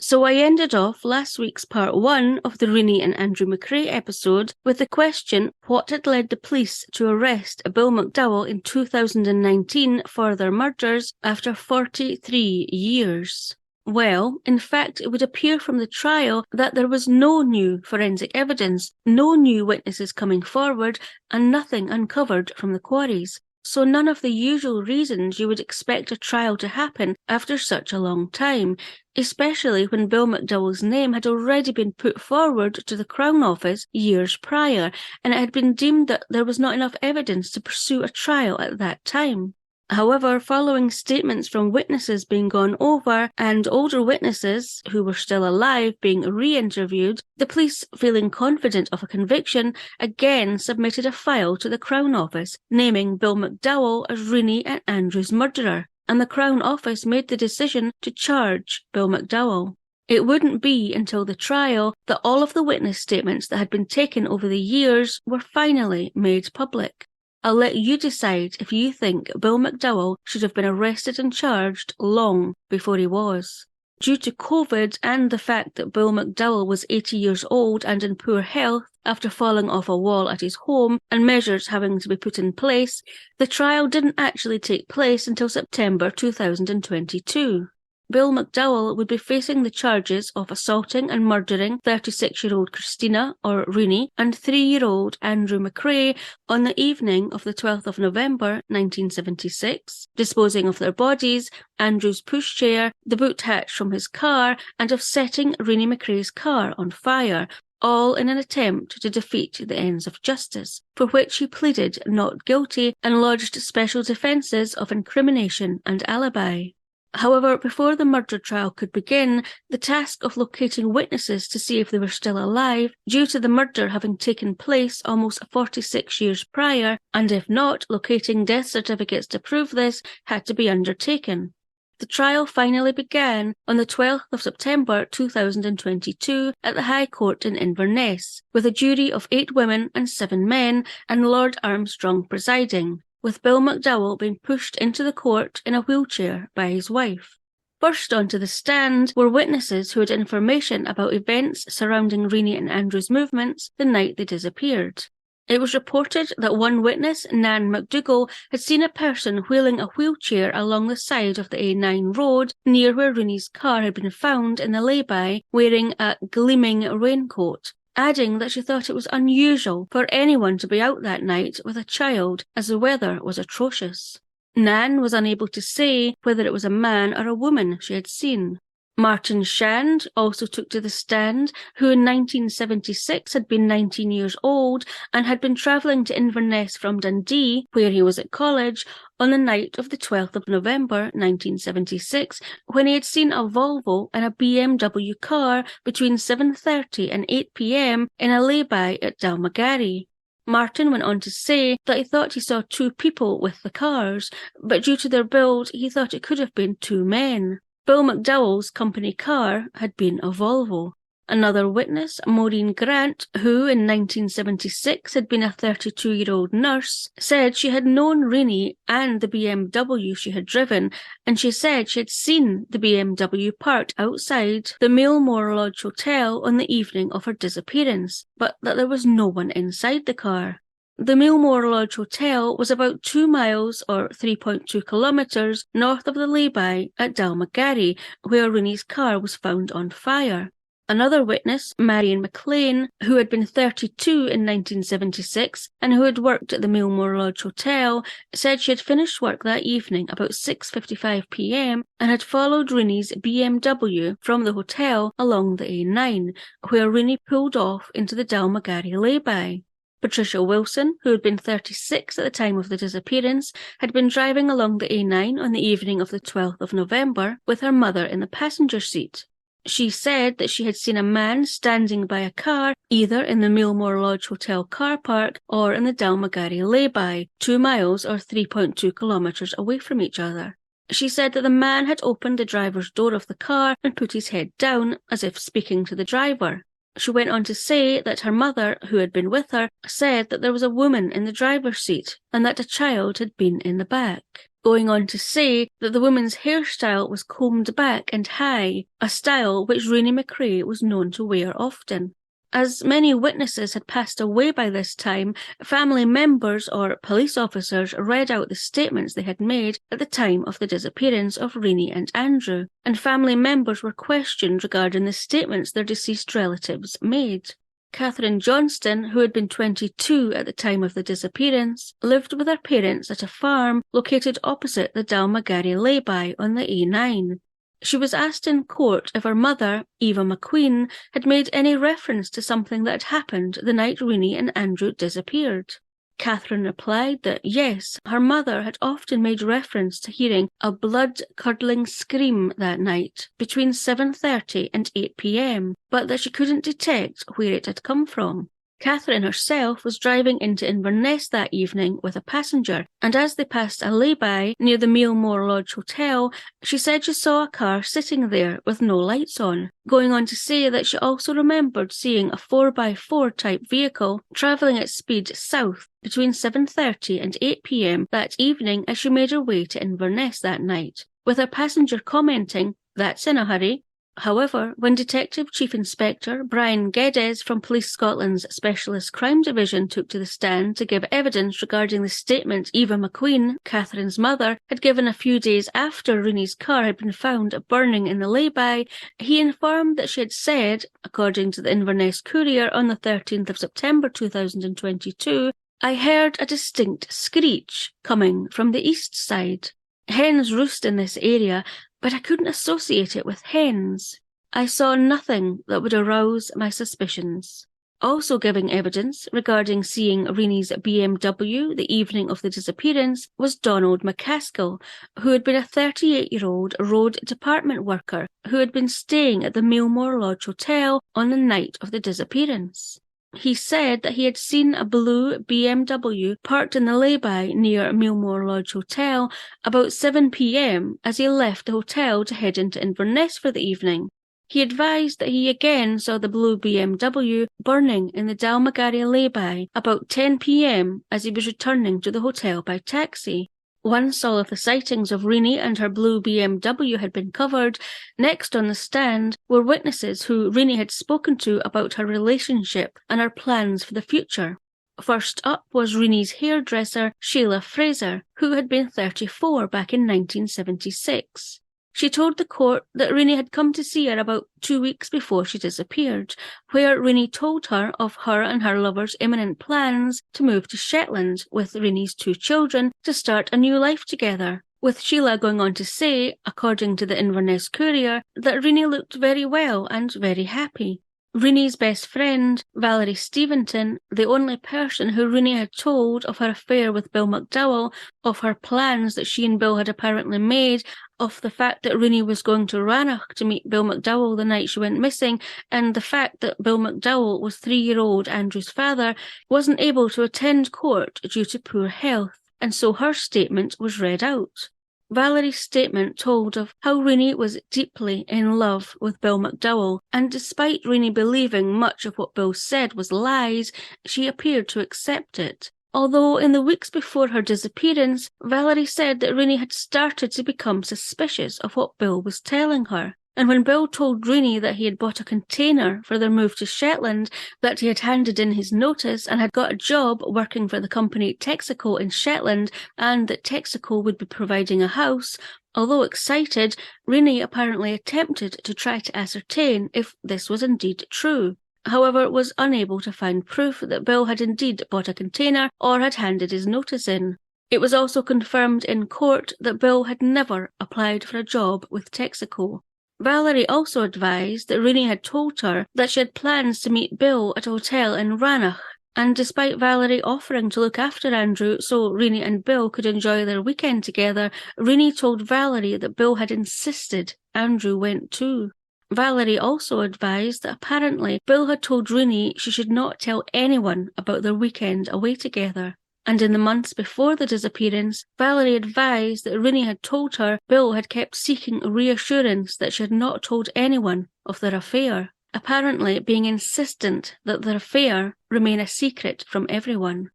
So I ended off last week's part 1 of the Renee and Andrew MacRae episode with the question, what had led the police to arrest Bill MacDowell in 2019 for their murders after 43 years? Well, in fact, it would appear from the trial that there was no new forensic evidence, no new witnesses coming forward, and nothing uncovered from the quarries. So none of the usual reasons you would expect a trial to happen after such a long time, especially when Bill MacDowell's name had already been put forward to the Crown Office years prior, and it had been deemed that there was not enough evidence to pursue a trial at that time. However, following statements from witnesses being gone over and older witnesses who were still alive being re-interviewed, the police, feeling confident of a conviction, again submitted a file to the Crown Office, naming Bill MacDowell as Renee and Andrew's murderer, and the Crown Office made the decision to charge Bill MacDowell. It wouldn't be until the trial that all of the witness statements that had been taken over the years were finally made public. I'll let you decide if you think Bill MacDowell should have been arrested and charged long before he was. Due to COVID and the fact that Bill MacDowell was 80 years old and in poor health after falling off a wall at his home and measures having to be put in place, the trial didn't actually take place until September 2022. Bill MacDowell would be facing the charges of assaulting and murdering 36-year-old Christina, or Renee, and 3-year-old Andrew MacRae on the evening of the 12th of November 1976, disposing of their bodies, Andrew's pushchair, the boot hatch from his car, and of setting Renee MacRae's car on fire, all in an attempt to defeat the ends of justice, for which he pleaded not guilty and lodged special defences of incrimination and alibi. However, before the murder trial could begin, the task of locating witnesses to see if they were still alive, due to the murder having taken place almost 46 years prior, and if not, locating death certificates to prove this, had to be undertaken. The trial finally began on the 12th of September 2022 at the High Court in Inverness, with a jury of 8 women and 7 men, and Lord Armstrong presiding, with Bill MacDowell being pushed into the court in a wheelchair by his wife. First onto the stand were witnesses who had information about events surrounding Renee and Andrew's movements the night they disappeared. It was reported that one witness, Nan McDougall, had seen a person wheeling a wheelchair along the side of the A9 road near where Renee's car had been found in the lay-by, wearing a gleaming raincoat, adding that she thought it was unusual for anyone to be out that night with a child, as the weather was atrocious. Nan was unable to say whether it was a man or a woman she had seen. Martin Shand also took to the stand, who in 1976 had been 19 years old and had been travelling to Inverness from Dundee, where he was at college, on the night of the 12th of November 1976, when he had seen a Volvo and a BMW car between 7:30 and 8 p.m. in a lay-by at Dalmagarry. Martin went on to say that he thought he saw 2 people with the cars, but due to their build, he thought it could have been 2 men. Bill MacDowell's company car had been a Volvo. Another witness, Maureen Grant, who in 1976 had been a 32-year-old nurse, said she had known Renee and the BMW she had driven, and she said she had seen the BMW parked outside the Millmore Lodge Hotel on the evening of her disappearance, but that there was no one inside the car. The Millmore Lodge Hotel was about 2 miles or 3.2 kilometres north of the lay-by at Dalmagarry, where Renee's car was found on fire. Another witness, Marion McLean, who had been 32 in 1976 and who had worked at the Millmore Lodge Hotel, said she had finished work that evening about 6:55 p.m. and had followed Renee's BMW from the hotel along the A9, where Renee pulled off into the Dalmagarry lay-by. Patricia Wilson, who had been 36 at the time of the disappearance, had been driving along the A9 on the evening of the 12th of November with her mother in the passenger seat. She said that she had seen a man standing by a car either in the Millmore Lodge Hotel car park or in the Dalmagarry lay-by, 2 miles or 3.2 kilometres away from each other. She said that the man had opened the driver's door of the car and put his head down, as if speaking to the driver. She went on to say that her mother, who had been with her, said that there was a woman in the driver's seat and that a child had been in the back. Going on to say that the woman's hairstyle was combed back and high, a style which Renee MacRae was known to wear often. As many witnesses had passed away by this time, family members or police officers read out the statements they had made at the time of the disappearance of Renee and Andrew, and family members were questioned regarding the statements their deceased relatives made. Catherine Johnston, who had been 22 at the time of the disappearance, lived with her parents at a farm located opposite the Dalmagary lay-by on the A9. She was asked in court if her mother, Eva McQueen, had made any reference to something that had happened the night Renee and Andrew disappeared. Catherine replied that yes, her mother had often made reference to hearing a blood-curdling scream that night between 7:30 and 8 p.m, but that she couldn't detect where it had come from. Catherine herself was driving into Inverness that evening with a passenger, and as they passed a lay-by near the Mealmore Lodge Hotel, she said she saw a car sitting there with no lights on, going on to say that she also remembered seeing a 4x4 type vehicle travelling at speed south between 7:30 and 8 p.m. that evening as she made her way to Inverness that night, with her passenger commenting, "That's in a hurry." However, when Detective Chief Inspector Brian Geddes from Police Scotland's Specialist Crime Division took to the stand to give evidence regarding the statement Eva McQueen, Catherine's mother, had given a few days after Renee's car had been found burning in the lay-by, he informed that she had said, according to the Inverness Courier on the 13th of September 2022, "I heard a distinct screech coming from the east side. Hens roost in this area, but I couldn't associate it with hens. I saw nothing that would arouse my suspicions." Also giving evidence regarding seeing Renee's BMW the evening of the disappearance was Donald McCaskill, who had been a 38-year-old road department worker who had been staying at the Mealmore Lodge Hotel on the night of the disappearance. He said that he had seen a blue BMW parked in the lay-by near Mealmore Lodge Hotel about 7 p.m. as he left the hotel to head into Inverness for the evening. He advised that he again saw the blue BMW burning in the Dalmagary lay-by about 10 p.m. as he was returning to the hotel by taxi. Once all of the sightings of Renee and her blue BMW had been covered, next on the stand were witnesses who Renee had spoken to about her relationship and her plans for the future. First up was Renee's hairdresser, Sheila Fraser, who had been 34 back in 1976. She told the court that Renee had come to see her about 2 weeks before she disappeared, where Renee told her of her and her lover's imminent plans to move to Shetland with Renee's 2 children to start a new life together, with Sheila going on to say, according to the Inverness Courier, that Renee looked very well and very happy. Renee's best friend, Valerie Steventon, the only person who Renee had told of her affair with Bill MacDowell, of her plans that she and Bill had apparently made, of the fact that Renee was going to Rannoch to meet Bill MacDowell the night she went missing, and the fact that Bill MacDowell was 3-year-old Andrew's father, wasn't able to attend court due to poor health, and so her statement was read out. Valerie's statement told of how Renee was deeply in love with Bill MacDowell, and despite Renee believing much of what Bill said was lies, she appeared to accept it. Although in the weeks before her disappearance, Valerie said that Renee had started to become suspicious of what Bill was telling her. And when Bill told Renee that he had bought a container for their move to Shetland, that he had handed in his notice and had got a job working for the company Texaco in Shetland, and that Texaco would be providing a house, although excited, Renee apparently attempted to try to ascertain if this was indeed true. However, was unable to find proof that Bill had indeed bought a container or had handed his notice in. It was also confirmed in court that Bill had never applied for a job with Texaco. Valerie also advised that Renee had told her that she had plans to meet Bill at a hotel in Rannoch, and despite Valerie offering to look after Andrew so Renee and Bill could enjoy their weekend together, Renee told Valerie that Bill had insisted Andrew went too. Valerie also advised that apparently Bill had told Renee she should not tell anyone about their weekend away together. And in the months before the disappearance, Valerie advised that Renee had told her Bill had kept seeking reassurance that she had not told anyone of their affair. apparently being insistent that their affair remain a secret from everyone.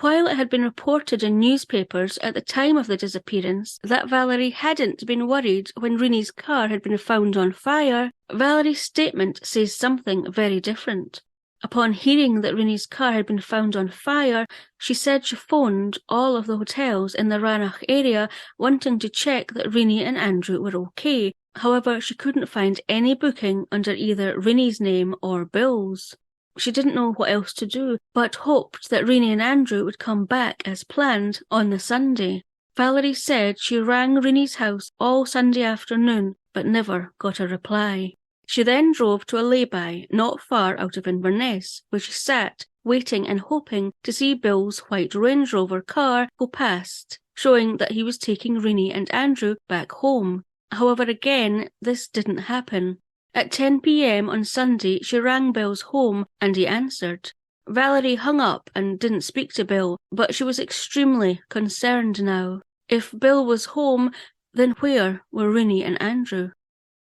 While it had been reported in newspapers at the time of the disappearance that Valerie hadn't been worried when Renee's car had been found on fire, Valerie's statement says something very different. Upon hearing that Renee's car had been found on fire, she said she phoned all of the hotels in the Ranach area wanting to check that Renee and Andrew were okay. However, she couldn't find any booking under either Renee's name or Bill's. She didn't know what else to do, but hoped that Renee and Andrew would come back as planned on the Sunday. Valerie said she rang Renee's house all Sunday afternoon, but never got a reply. She then drove to a lay-by not far out of Inverness, where she sat, waiting and hoping to see Bill's white Range Rover car go past, showing that he was taking Renee and Andrew back home. However, again, this didn't happen. At 10 p.m. on Sunday, she rang Bill's home and he answered. Valerie hung up and didn't speak to Bill, but she was extremely concerned now. If Bill was home, then where were Renee and Andrew?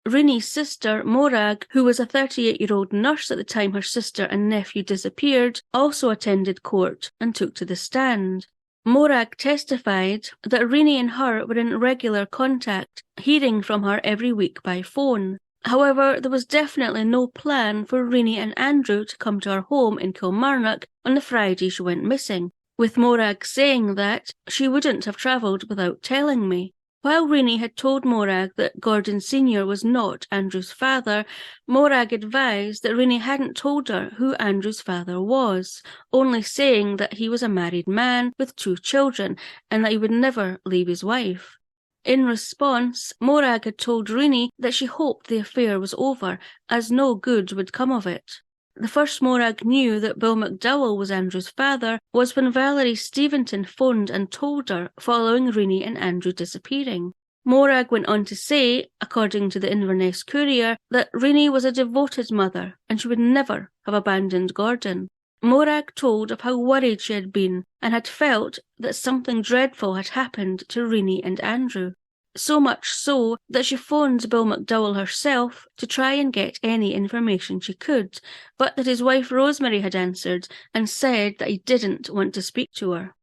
Renee's sister, Morag, who was a 38-year-old nurse at the time her sister and nephew disappeared, also attended court and took to the stand. Morag testified that Renee and her were in regular contact, hearing from her every week by phone. However, there was definitely no plan for Renee and Andrew to come to her home in Kilmarnock on the Friday she went missing, with Morag saying that she wouldn't have travelled without telling me. While Renee had told Morag that Gordon Sr. was not Andrew's father, Morag advised that Renee hadn't told her who Andrew's father was, only saying that he was a married man with 2 children and that he would never leave his wife. In response, Morag had told Renee that she hoped the affair was over, as no good would come of it. The first Morag knew that Bill MacDowell was Andrew's father was when Valerie Steventon phoned and told her following Renee and Andrew disappearing. Morag went on to say, according to the Inverness Courier, that Renee was a devoted mother and she would never have abandoned Gordon. Morag told of how worried she had been and had felt that something dreadful had happened to Renee and Andrew. So much so that she phoned Bill MacDowell herself to try and get any information she could, but that his wife Rosemary had answered and said that he didn't want to speak to her.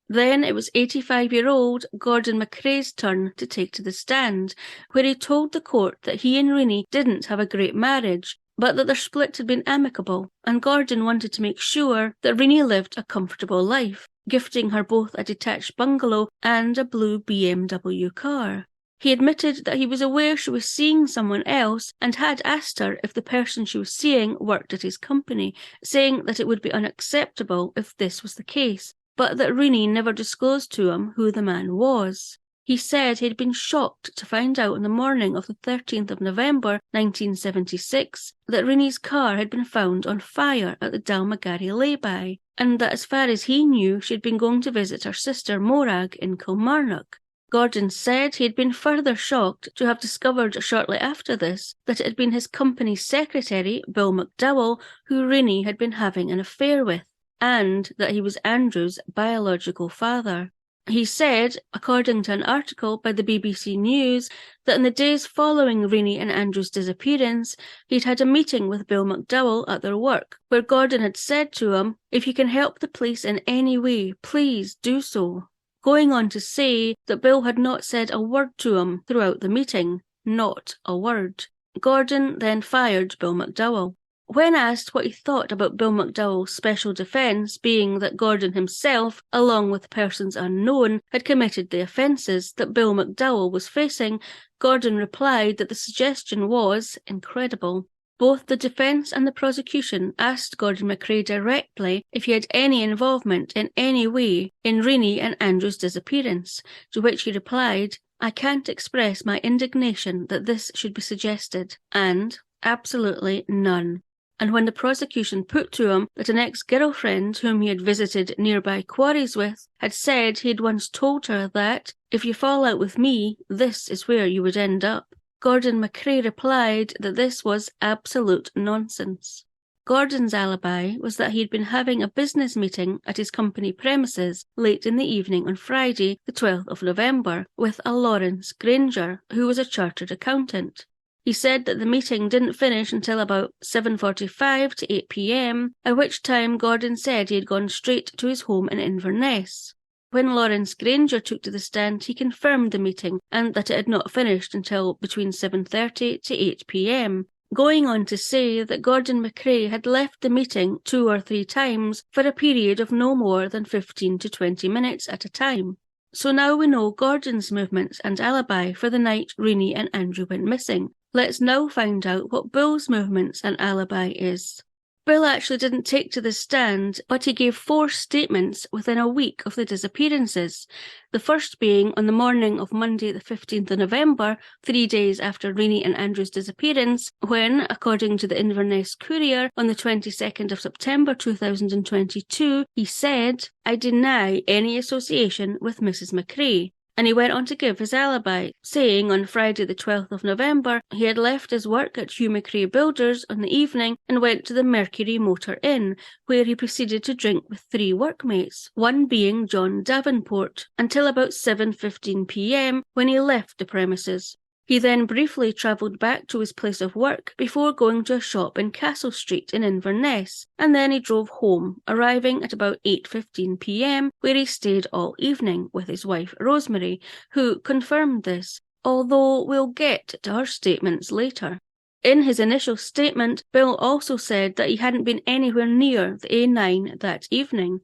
Then it was 85-year-old Gordon MacRae's turn to take to the stand, where he told the court that he and Renee didn't have a great marriage, but that their split had been amicable, and Gordon wanted to make sure that Renee lived a comfortable life, gifting her both a detached bungalow and a blue BMW car. He admitted that he was aware she was seeing someone else and had asked her if the person she was seeing worked at his company, saying that it would be unacceptable if this was the case, but that Renee never disclosed to him who the man was. He said he had been shocked to find out on the morning of the 13th of November 1976 that Renee's car had been found on fire at the Dalmagary lay-by, and that as far as he knew she had been going to visit her sister Morag in Kilmarnock. Gordon said he had been further shocked to have discovered shortly after this that it had been his company's secretary, Bill MacDowell, who Renee had been having an affair with, and that he was Andrew's biological father. He said, according to an article by the BBC News, that in the days following Renee and Andrew's disappearance, he'd had a meeting with Bill MacDowell at their work, where Gordon had said to him, "If you can help the police in any way, please do so," going on to say that Bill had not said a word to him throughout the meeting, not a word. Gordon then fired Bill MacDowell. When asked what he thought about Bill MacDowell's special defence being that Gordon himself, along with persons unknown, had committed the offences that Bill MacDowell was facing, Gordon replied that the suggestion was incredible. Both the defence and the prosecution asked Gordon MacRae directly if he had any involvement in any way in Renee and Andrew's disappearance, to which he replied, "I can't express my indignation that this should be suggested," and absolutely none. And when the prosecution put to him that an ex-girlfriend whom he had visited nearby quarries with had said he had once told her that, "If you fall out with me, this is where you would end up," Gordon MacRae replied that this was absolute nonsense. Gordon's alibi was that he had been having a business meeting at his company premises late in the evening on Friday, the 12th of November, with a Lawrence Granger, who was a chartered accountant. He said that the meeting didn't finish until about 7:45 to 8 p.m, at which time Gordon said he had gone straight to his home in Inverness. When Lawrence Granger took to the stand, he confirmed the meeting and that it had not finished until between 7:30 to 8 p.m, going on to say that Gordon MacRae had left the meeting 2 or 3 times for a period of no more than 15 to 20 minutes at a time. So now we know Gordon's movements and alibi for the night Renee and Andrew went missing. Let's now find out what Bill's movements and alibi is. Bill actually didn't take to the stand, but he gave 4 statements within a week of the disappearances. The first being on the morning of Monday the 15th of November, 3 days after Renee and Andrew's disappearance, when, according to the Inverness Courier, on the 22nd of September 2022, he said, "I deny any association with Mrs. MacRae." And he went on to give his alibi, saying on Friday the 12th of November he had left his work at Hugh MacRae Builders on the evening and went to the Mercury Motor Inn, where he proceeded to drink with 3 workmates, one being John Davenport, until about 7:15 p.m. when he left the premises. He then briefly travelled back to his place of work before going to a shop in Castle Street in Inverness, and then he drove home, arriving at about 8:15 p.m, where he stayed all evening with his wife Rosemary, who confirmed this, although we'll get to her statements later. In his initial statement, Bill also said that he hadn't been anywhere near the A9 that evening.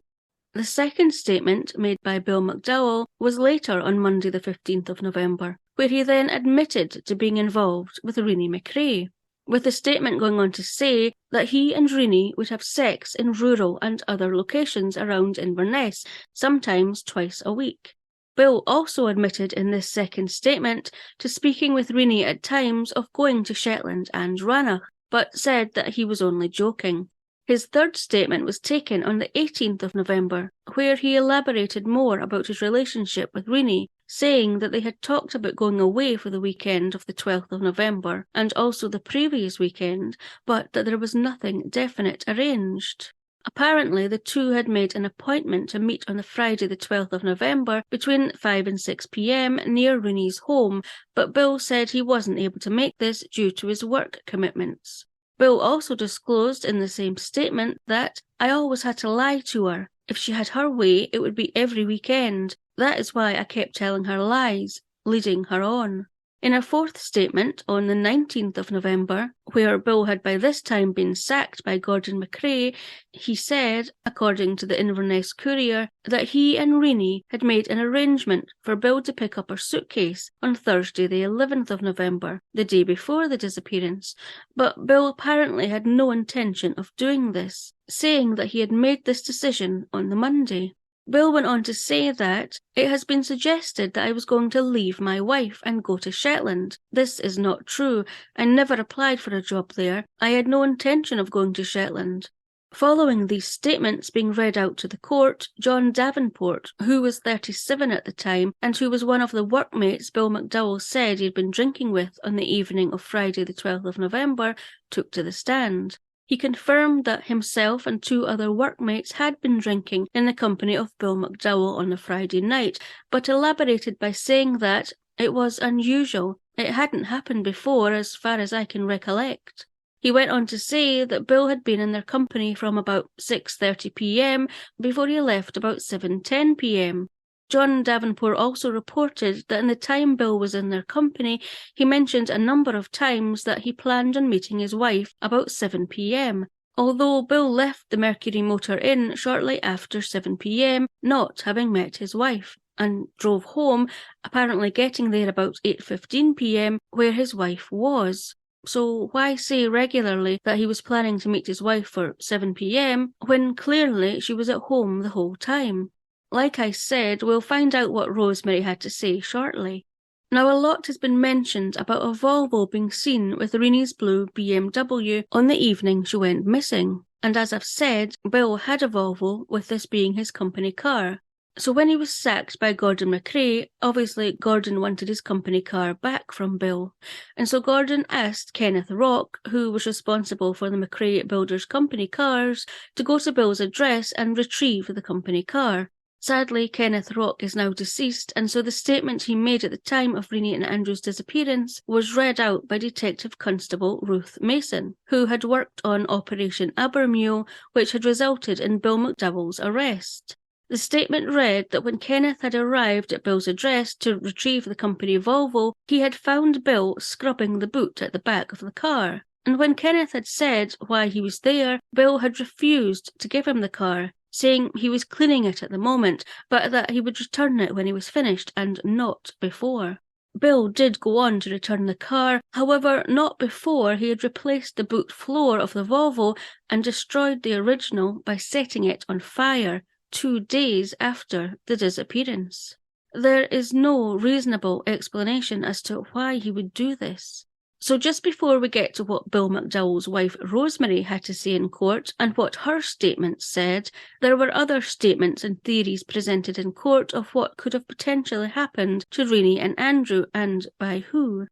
The second statement, made by Bill MacDowell, was later on Monday the 15th of November, where he then admitted to being involved with Renee MacRae, with the statement going on to say that he and Renee would have sex in rural and other locations around Inverness, sometimes twice a week. Bill also admitted in this second statement to speaking with Renee at times of going to Shetland and Rannoch, but said that he was only joking. His third statement was taken on the 18th of November, where he elaborated more about his relationship with Renee, saying that they had talked about going away for the weekend of the 12th of November and also the previous weekend, but that there was nothing definite arranged. Apparently, the two had made an appointment to meet on the Friday the 12th of November between 5 and 6 p.m. near Renee's home, but Bill said he wasn't able to make this due to his work commitments. Bill also disclosed in the same statement that, "I always had to lie to her. If she had her way, it would be every weekend. That is why I kept telling her lies, leading her on." In a fourth statement on the 19th of November, where Bill had by this time been sacked by Gordon MacRae, he said, according to the Inverness Courier, that he and Renee had made an arrangement for Bill to pick up her suitcase on Thursday the 11th of November, the day before the disappearance, but Bill apparently had no intention of doing this, saying that he had made this decision on the Monday. Bill went on to say that, "It has been suggested that I was going to leave my wife and go to Shetland. This is not true. I never applied for a job there. I had no intention of going to Shetland." Following these statements being read out to the court, John Davenport, who was 37 at the time and who was one of the workmates Bill MacDowell said he had been drinking with on the evening of Friday the 12th of November, took to the stand. He confirmed that himself and 2 other workmates had been drinking in the company of Bill MacDowell on the Friday night, but elaborated by saying that it was unusual. It hadn't happened before as far as I can recollect. He went on to say that Bill had been in their company from about 6:30 p.m. before he left about 7:10 p.m. John Davenport also reported that in the time Bill was in their company, he mentioned a number of times that he planned on meeting his wife about 7 p.m, although Bill left the Mercury Motor Inn shortly after 7 p.m, not having met his wife, and drove home, apparently getting there about 8:15 p.m, where his wife was. So why say regularly that he was planning to meet his wife for 7 p.m, when clearly she was at home the whole time? Like I said, we'll find out what Rosemary had to say shortly. Now, a lot has been mentioned about a Volvo being seen with Renee's blue BMW on the evening she went missing, and as I've said, Bill had a Volvo, with this being his company car. So when he was sacked by Gordon MacRae, obviously Gordon wanted his company car back from Bill, and so Gordon asked Kenneth Rock, who was responsible for the MacRae Builders company cars, to go to Bill's address and retrieve the company car. Sadly, Kenneth Rock is now deceased, and so the statement he made at the time of Renee and Andrew's disappearance was read out by Detective Constable Ruth Mason, who had worked on Operation Abermule, which had resulted in Bill MacDowell's arrest. The statement read that when Kenneth had arrived at Bill's address to retrieve the company Volvo, he had found Bill scrubbing the boot at the back of the car. And when Kenneth had said why he was there, Bill had refused to give him the car, saying he was cleaning it at the moment, but that he would return it when he was finished and not before. Bill did go on to return the car, however not before he had replaced the boot floor of the Volvo and destroyed the original by setting it on fire 2 days after the disappearance. There is no reasonable explanation as to why he would do this. So just before we get to what Bill MacDowell's wife Rosemary had to say in court and what her statement said, there were other statements and theories presented in court of what could have potentially happened to Renee and Andrew, and by who.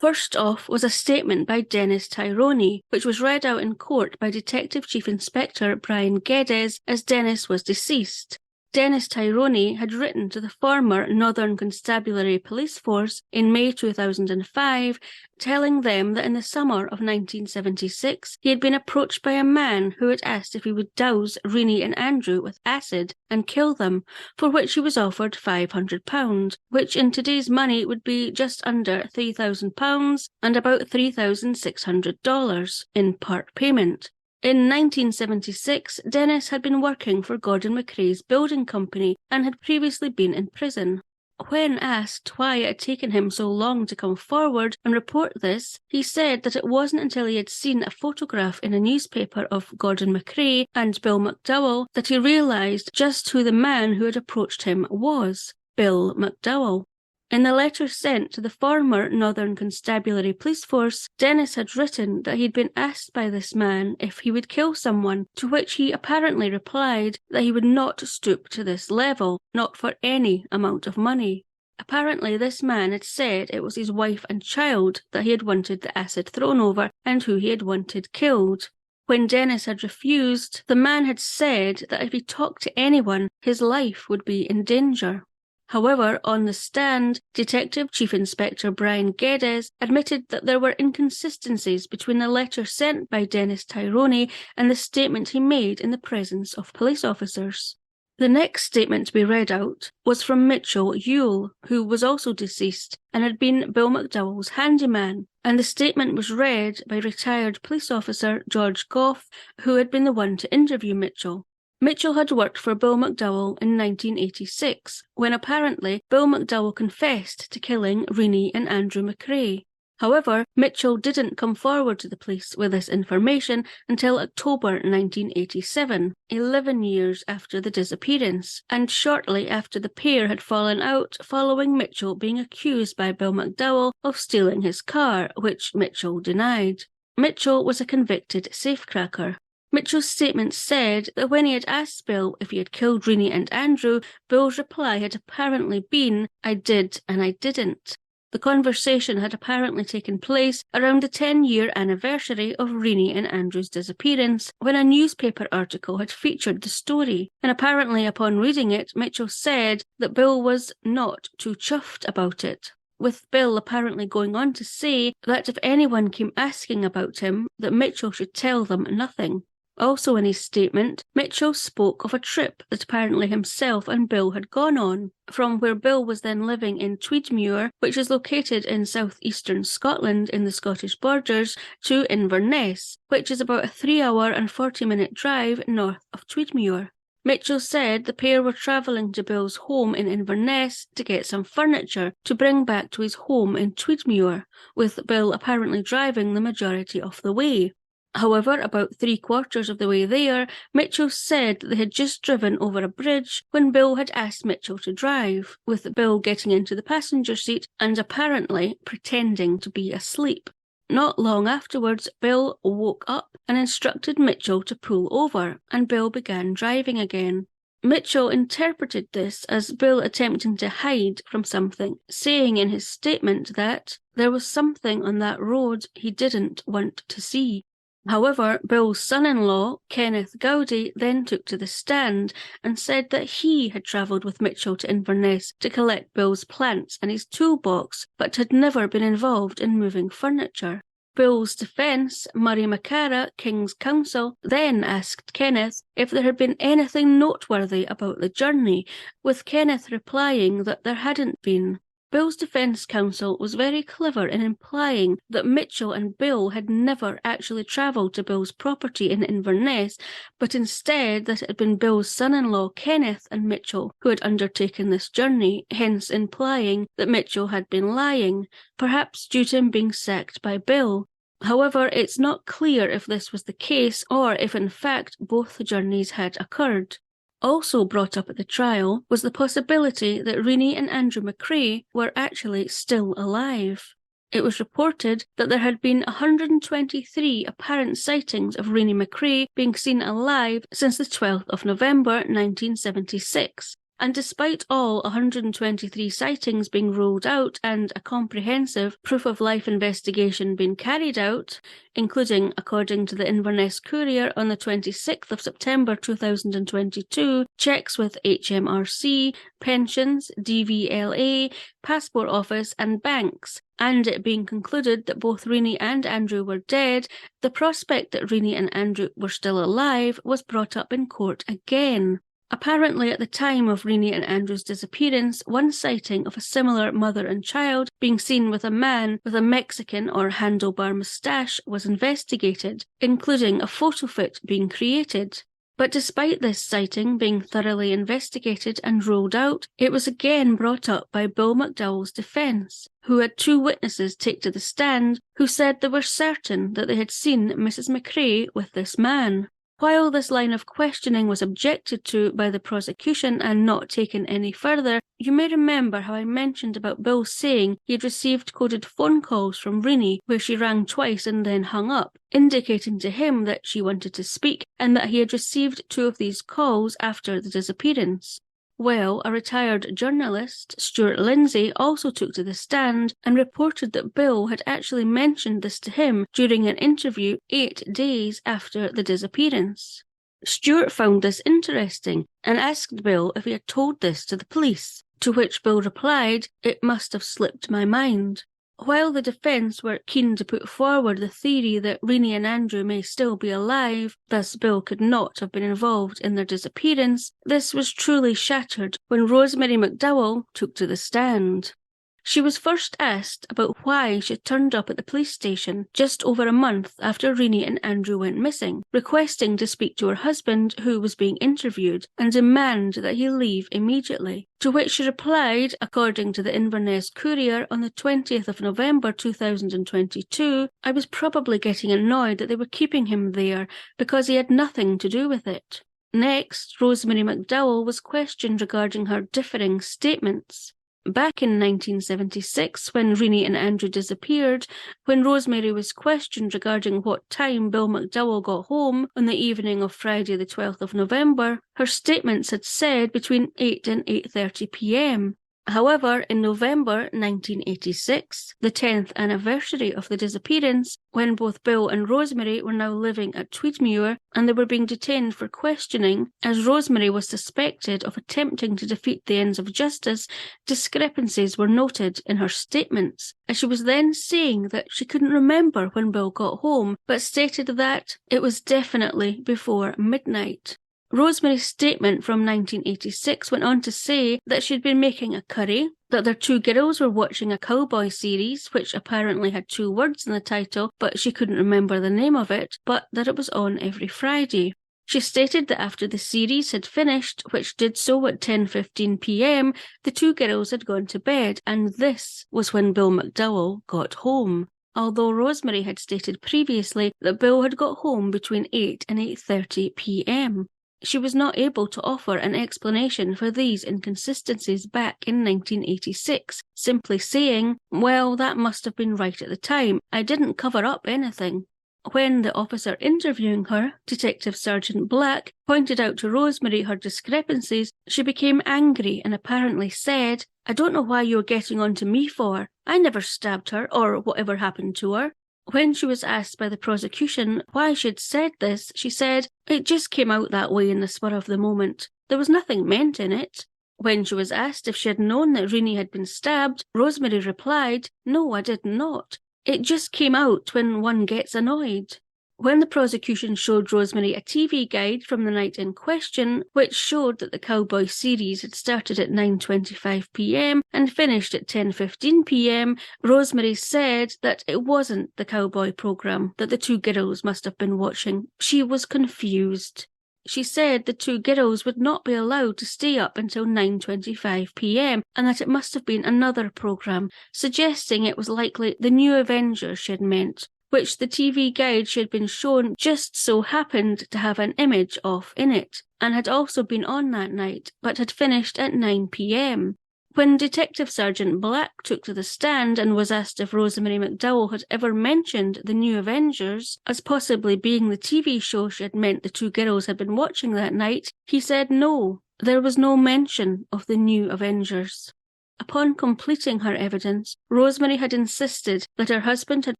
First off was a statement by Dennis Tyrone, which was read out in court by Detective Chief Inspector Brian Geddes as Dennis was deceased. Dennis Tyrone had written to the former Northern Constabulary Police Force in May 2005, telling them that in the summer of 1976 he had been approached by a man who had asked if he would douse Renee and Andrew with acid and kill them, for which he was offered £500, which in today's money would be just under £3,000 and about $3,600 in part payment. In 1976, Dennis had been working for Gordon MacRae's building company and had previously been in prison. When asked why it had taken him so long to come forward and report this, he said that it wasn't until he had seen a photograph in a newspaper of Gordon MacRae and Bill MacDowell that he realised just who the man who had approached him was, Bill MacDowell. In the letter sent to the former Northern Constabulary Police Force, Dennis had written that he'd been asked by this man if he would kill someone, to which he apparently replied that he would not stoop to this level, not for any amount of money. Apparently this man had said it was his wife and child that he had wanted the acid thrown over and who he had wanted killed. When Dennis had refused, the man had said that if he talked to anyone, his life would be in danger. However, on the stand, Detective Chief Inspector Brian Geddes admitted that there were inconsistencies between the letter sent by Dennis Tyrone and the statement he made in the presence of police officers. The next statement to be read out was from Mitchell Yule, who was also deceased and had been Bill MacDowell's handyman, and the statement was read by retired police officer George Goff, who had been the one to interview Mitchell. Mitchell had worked for Bill MacDowell in 1986, when apparently Bill MacDowell confessed to killing Renee and Andrew MacRae. However, Mitchell didn't come forward to the police with this information until October 1987, 11 years after the disappearance, and shortly after the pair had fallen out following Mitchell being accused by Bill MacDowell of stealing his car, which Mitchell denied. Mitchell was a convicted safecracker. Mitchell's statement said that when he had asked Bill if he had killed Renee and Andrew, Bill's reply had apparently been, "I did and I didn't." The conversation had apparently taken place around the 10-year anniversary of Renee and Andrew's disappearance, when a newspaper article had featured the story, and apparently upon reading it, Mitchell said that Bill was not too chuffed about it, with Bill apparently going on to say that if anyone came asking about him, that Mitchell should tell them nothing. Also in his statement, Mitchell spoke of a trip that apparently himself and Bill had gone on, from where Bill was then living in Tweedmuir, which is located in southeastern Scotland in the Scottish borders, to Inverness, which is about a 3-hour and 40-minute drive north of Tweedmuir. Mitchell said the pair were travelling to Bill's home in Inverness to get some furniture to bring back to his home in Tweedmuir, with Bill apparently driving the majority of the way. However, about 3/4 of the way there, Mitchell said they had just driven over a bridge when Bill had asked Mitchell to drive, with Bill getting into the passenger seat and apparently pretending to be asleep. Not long afterwards, Bill woke up and instructed Mitchell to pull over, and Bill began driving again. Mitchell interpreted this as Bill attempting to hide from something, saying in his statement that there was something on that road he didn't want to see. However, Bill's son-in-law, Kenneth Gowdy, then took to the stand and said that he had travelled with Mitchell to Inverness to collect Bill's plants and his toolbox, but had never been involved in moving furniture. Bill's defence, Murray McCara, King's Counsel, then asked Kenneth if there had been anything noteworthy about the journey, with Kenneth replying that there hadn't been. Bill's defence counsel was very clever in implying that Mitchell and Bill had never actually travelled to Bill's property in Inverness, but instead that it had been Bill's son-in-law Kenneth and Mitchell who had undertaken this journey, hence implying that Mitchell had been lying, perhaps due to him being sacked by Bill. However, it's not clear if this was the case or if in fact both journeys had occurred. Also brought up at the trial was the possibility that Renee and Andrew MacRae were actually still alive. It was reported that there had been 123 apparent sightings of Renee MacRae being seen alive since the 12th of November 1976. And despite all 123 sightings being ruled out and a comprehensive proof-of-life investigation being carried out, including, according to the Inverness Courier on the 26th of September 2022, checks with HMRC, pensions, DVLA, Passport Office and banks, and it being concluded that both Renee and Andrew were dead, the prospect that Renee and Andrew were still alive was brought up in court again. Apparently, at the time of Renee and Andrew's disappearance, one sighting of a similar mother and child being seen with a man with a Mexican or handlebar moustache was investigated, including a photo fit being created. But despite this sighting being thoroughly investigated and ruled out, it was again brought up by Bill MacDowell's defence, who had two witnesses take to the stand who said they were certain that they had seen Mrs. MacRae with this man. While this line of questioning was objected to by the prosecution and not taken any further, you may remember how I mentioned about Bill saying he had received coded phone calls from Renee where she rang twice and then hung up, indicating to him that she wanted to speak and that he had received two of these calls after the disappearance. Well, a retired journalist, Stuart Lindsay, also took to the stand and reported that Bill had actually mentioned this to him during an interview 8 days after the disappearance. Stuart found this interesting and asked Bill if he had told this to the police, to which Bill replied, "It must have slipped my mind." While the defence were keen to put forward the theory that Renee and Andrew may still be alive, thus Bill could not have been involved in their disappearance, this was truly shattered when Rosemary MacDowell took to the stand. She was first asked about why she turned up at the police station just over a month after Renee and Andrew went missing, requesting to speak to her husband who was being interviewed and demand that he leave immediately. To which she replied, according to the Inverness Courier on the 20th of November 2022, "I was probably getting annoyed that they were keeping him there because he had nothing to do with it." Next, Rosemary MacDowell was questioned regarding her differing statements. Back in 1976, when Renee and Andrew disappeared, when Rosemary was questioned regarding what time Bill MacDowell got home on the evening of Friday the 12th of November, her statements had said between 8 and 8:30 p.m. However, in November 1986, the 10th anniversary of the disappearance, when both Bill and Rosemary were now living at Tweedmuir and they were being detained for questioning, as Rosemary was suspected of attempting to defeat the ends of justice, discrepancies were noted in her statements, as she was then saying that she couldn't remember when Bill got home, but stated that it was definitely before midnight. Rosemary's statement from 1986 went on to say that she'd been making a curry, that their two girls were watching a cowboy series, which apparently had two words in the title, but she couldn't remember the name of it, but that it was on every Friday. She stated that after the series had finished, which did so at 10:15 p.m, the two girls had gone to bed, and this was when Bill MacDowell got home. Although Rosemary had stated previously that Bill had got home between 8 and 8:30 p.m. She was not able to offer an explanation for these inconsistencies back in 1986, simply saying, "Well, that must have been right at the time. I didn't cover up anything." When the officer interviewing her, Detective Sergeant Black, pointed out to Rosemary her discrepancies, she became angry and apparently said, "I don't know why you're getting on to me for. I never stabbed her or whatever happened to her." When she was asked by the prosecution why she had said this, she said, "It just came out that way in the spur of the moment. There was nothing meant in it." When she was asked if she had known that Renee had been stabbed, Rosemary replied, "No, I did not. It just came out when one gets annoyed." When the prosecution showed Rosemary a TV guide from the night in question, which showed that the Cowboy series had started at 9:25 p.m. and finished at 10:15 p.m, Rosemary said that it wasn't the Cowboy programme that the two girls must have been watching. She was confused. She said the two girls would not be allowed to stay up until 9:25 p.m. and that it must have been another programme, suggesting it was likely the New Avengers she had meant, which the TV guide she had been shown just so happened to have an image of in it, and had also been on that night, but had finished at 9 p.m. When Detective Sergeant Black took to the stand and was asked if Rosemary MacDowell had ever mentioned the New Avengers as possibly being the TV show she had meant the two girls had been watching that night, he said no, there was no mention of the New Avengers. Upon completing her evidence, Rosemary had insisted that her husband had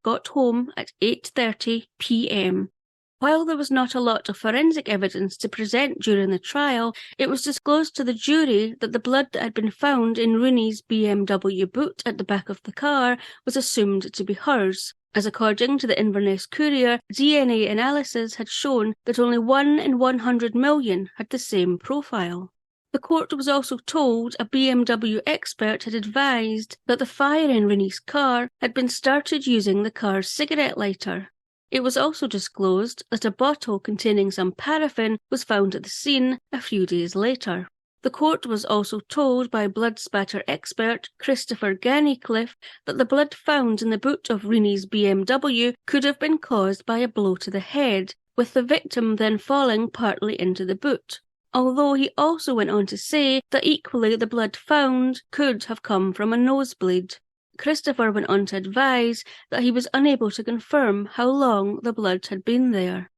got home at 8:30 p.m. While there was not a lot of forensic evidence to present during the trial, it was disclosed to the jury that the blood that had been found in Renee's BMW boot at the back of the car was assumed to be hers, as according to the Inverness Courier, DNA analysis had shown that only 1 in 100 million had the same profile. The court was also told a BMW expert had advised that the fire in Renee's car had been started using the car's cigarette lighter. It was also disclosed that a bottle containing some paraffin was found at the scene a few days later. The court was also told by blood spatter expert Christopher Gannicliffe that the blood found in the boot of Renee's BMW could have been caused by a blow to the head, with the victim then falling partly into the boot, although he also went on to say that equally the blood found could have come from a nosebleed. Christopher went on to advise that he was unable to confirm how long the blood had been there.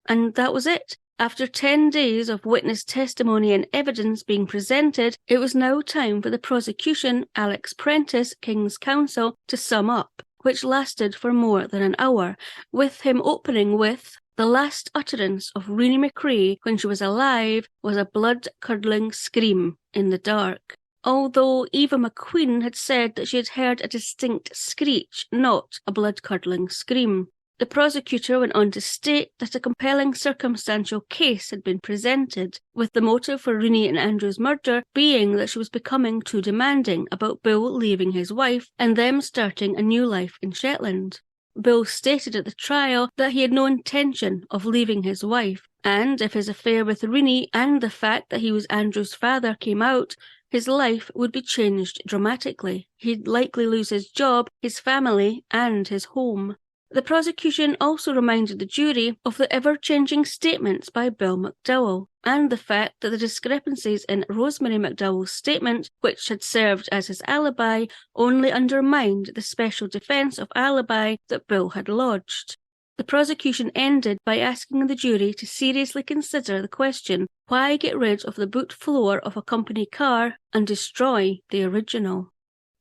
And that was it. After 10 days of witness testimony and evidence being presented, it was now time for the prosecution, Alex Prentice, King's Counsel, to sum up, which lasted for more than an hour, with him opening with, "The last utterance of Renee MacRae when she was alive was a blood-curdling scream in the dark," although Eva McQueen had said that she had heard a distinct screech, not a blood-curdling scream. The prosecutor went on to state that a compelling circumstantial case had been presented, with the motive for Renee and Andrew's murder being that she was becoming too demanding about Bill leaving his wife and them starting a new life in Shetland. Bill stated at the trial that he had no intention of leaving his wife, and if his affair with Renee and the fact that he was Andrew's father came out, his life would be changed dramatically. He'd likely lose his job, his family, and his home. The prosecution also reminded the jury of the ever-changing statements by Bill MacDowell, and the fact that the discrepancies in Rosemary MacDowell's statement, which had served as his alibi, only undermined the special defence of alibi that Bill had lodged. The prosecution ended by asking the jury to seriously consider the question, why get rid of the boot floor of a company car and destroy the original?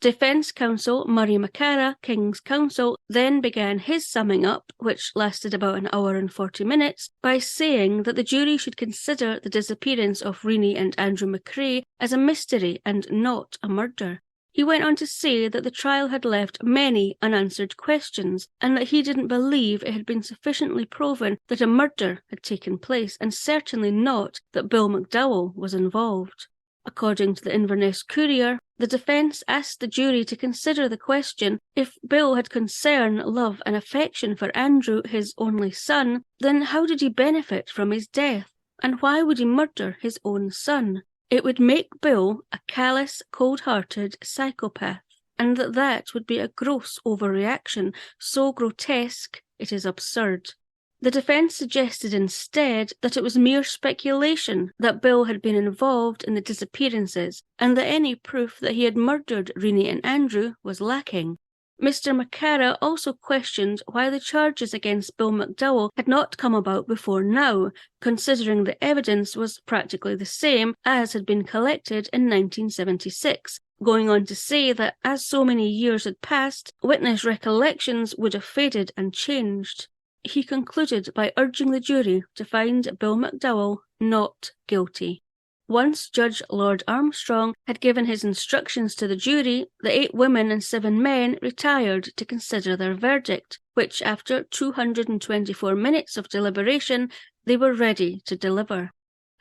Defence counsel Murray McCara, King's Counsel, then began his summing up, which lasted about an hour and 40 minutes, by saying that the jury should consider the disappearance of Renee and Andrew MacRae as a mystery and not a murder. He went on to say that the trial had left many unanswered questions and that he didn't believe it had been sufficiently proven that a murder had taken place, and certainly not that Bill MacDowell was involved. According to the Inverness Courier, the defence asked the jury to consider the question, if Bill had concern, love and affection for Andrew, his only son, then how did he benefit from his death? And why would he murder his own son? It would make Bill a callous, cold-hearted psychopath, and that would be a gross overreaction, so grotesque it is absurd. The defence suggested instead that it was mere speculation that Bill had been involved in the disappearances, and that any proof that he had murdered Renee and Andrew was lacking. Mr. McCara also questioned why the charges against Bill MacDowell had not come about before now, considering the evidence was practically the same as had been collected in 1976, going on to say that as so many years had passed, witness recollections would have faded and changed. He concluded by urging the jury to find Bill MacDowell not guilty. Once Judge Lord Armstrong had given his instructions to the jury, the 8 women and 7 men retired to consider their verdict, which after 224 minutes of deliberation, they were ready to deliver.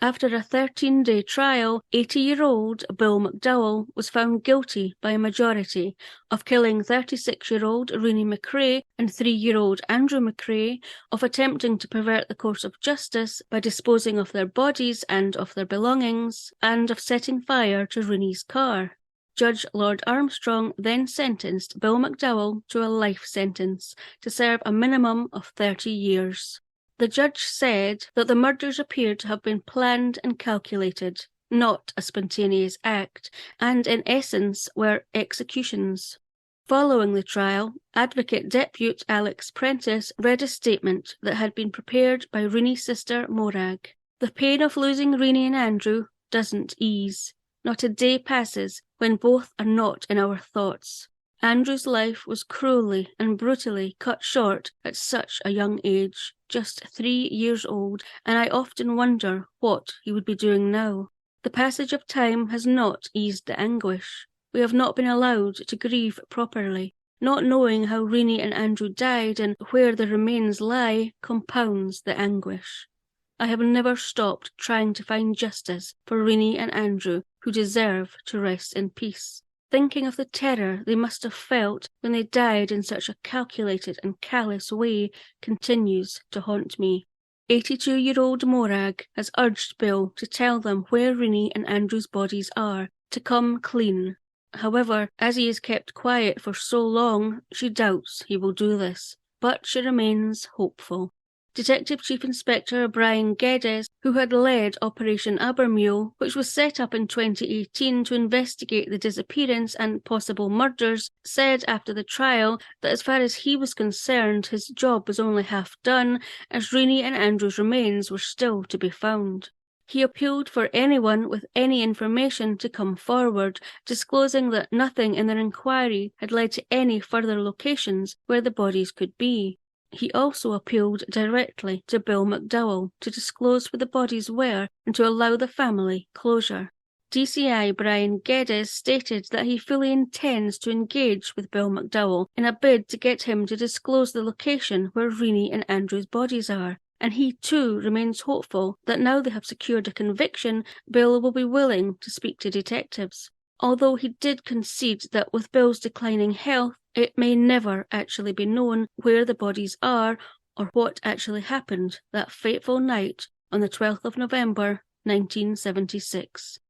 After a 13-day trial, 80-year-old Bill MacDowell was found guilty by a majority of killing 36-year-old Renee MacRae and 3-year-old Andrew MacRae, of attempting to pervert the course of justice by disposing of their bodies and of their belongings, and of setting fire to Renee's car. Judge Lord Armstrong then sentenced Bill MacDowell to a life sentence to serve a minimum of 30 years. The judge said that the murders appeared to have been planned and calculated, not a spontaneous act, and in essence were executions. Following the trial, Advocate Depute Alex Prentice read a statement that had been prepared by Renee's sister Morag. The pain of losing Renee and Andrew doesn't ease. Not a day passes when both are not in our thoughts. Andrew's life was cruelly and brutally cut short at such a young age, just 3 years old, and I often wonder what he would be doing now. The passage of time has not eased the anguish. We have not been allowed to grieve properly. Not knowing how Renee and Andrew died and where their remains lie compounds the anguish. I have never stopped trying to find justice for Renee and Andrew, who deserve to rest in peace. Thinking of the terror they must have felt when they died in such a calculated and callous way continues to haunt me. 82-year-old Morag has urged Bill to tell them where Renee and Andrew's bodies are, to come clean. However, as he is kept quiet for so long, she doubts he will do this, but she remains hopeful. Detective Chief Inspector Brian Geddes, who had led Operation Abermule, which was set up in 2018 to investigate the disappearance and possible murders, said after the trial that as far as he was concerned, his job was only half done, as Renee and Andrew's remains were still to be found. He appealed for anyone with any information to come forward, disclosing that nothing in their inquiry had led to any further locations where the bodies could be. He also appealed directly to Bill MacDowell to disclose where the bodies were and to allow the family closure. DCI Brian Geddes stated that he fully intends to engage with Bill MacDowell in a bid to get him to disclose the location where Renee and Andrew's bodies are, and he too remains hopeful that now they have secured a conviction, Bill will be willing to speak to detectives. Although he did concede that with Bill's declining health, it may never actually be known where the bodies are or what actually happened that fateful night on the 12th of November, 1976.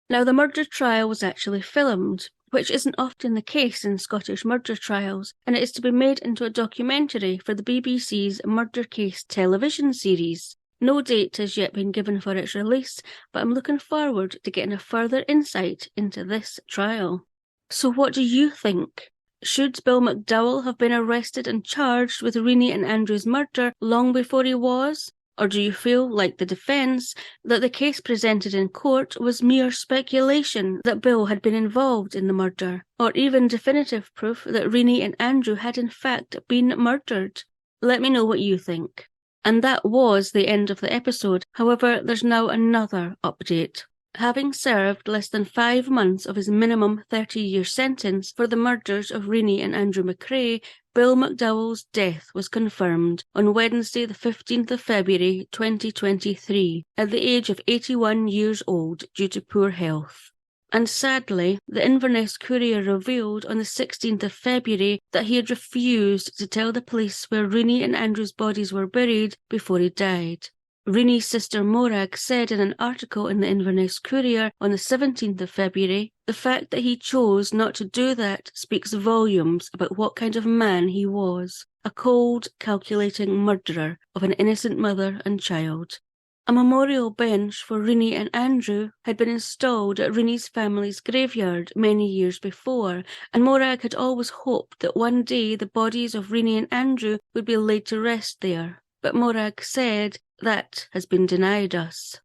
Now, the murder trial was actually filmed, which isn't often the case in Scottish murder trials, and it is to be made into a documentary for the BBC's Murder Case television series. No date has yet been given for its release, but I'm looking forward to getting a further insight into this trial. So what do you think? Should Bill MacDowell have been arrested and charged with Renee and Andrew's murder long before he was? Or do you feel, like the defence, that the case presented in court was mere speculation that Bill had been involved in the murder, or even definitive proof that Renee and Andrew had in fact been murdered? Let me know what you think. And that was the end of the episode. However, there's now another update. Having served less than 5 months of his minimum 30-year sentence for the murders of Renee and Andrew MacRae, Bill MacDowell's death was confirmed on Wednesday the 15th of February 2023 at the age of 81 years old due to poor health. And sadly, the Inverness Courier revealed on the 16th of February that he had refused to tell the police where Renee and Andrew's bodies were buried before he died. Renee's sister Morag said in an article in the Inverness Courier on the 17th of February, the fact that he chose not to do that speaks volumes about what kind of man he was, a cold, calculating murderer of an innocent mother and child. A memorial bench for Renee and Andrew had been installed at Renee's family's graveyard many years before, and Morag had always hoped that one day the bodies of Renee and Andrew would be laid to rest there. But Morag said, that has been denied us.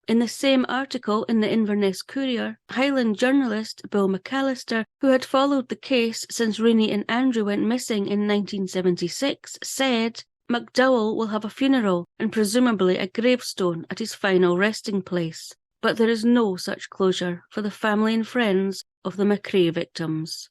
In the same article in the Inverness Courier, Highland journalist Bill McAllister, who had followed the case since Renee and Andrew went missing in 1976, said, "MacDowell will have a funeral and presumably a gravestone at his final resting place. But there is no such closure for the family and friends of the MacRae victims."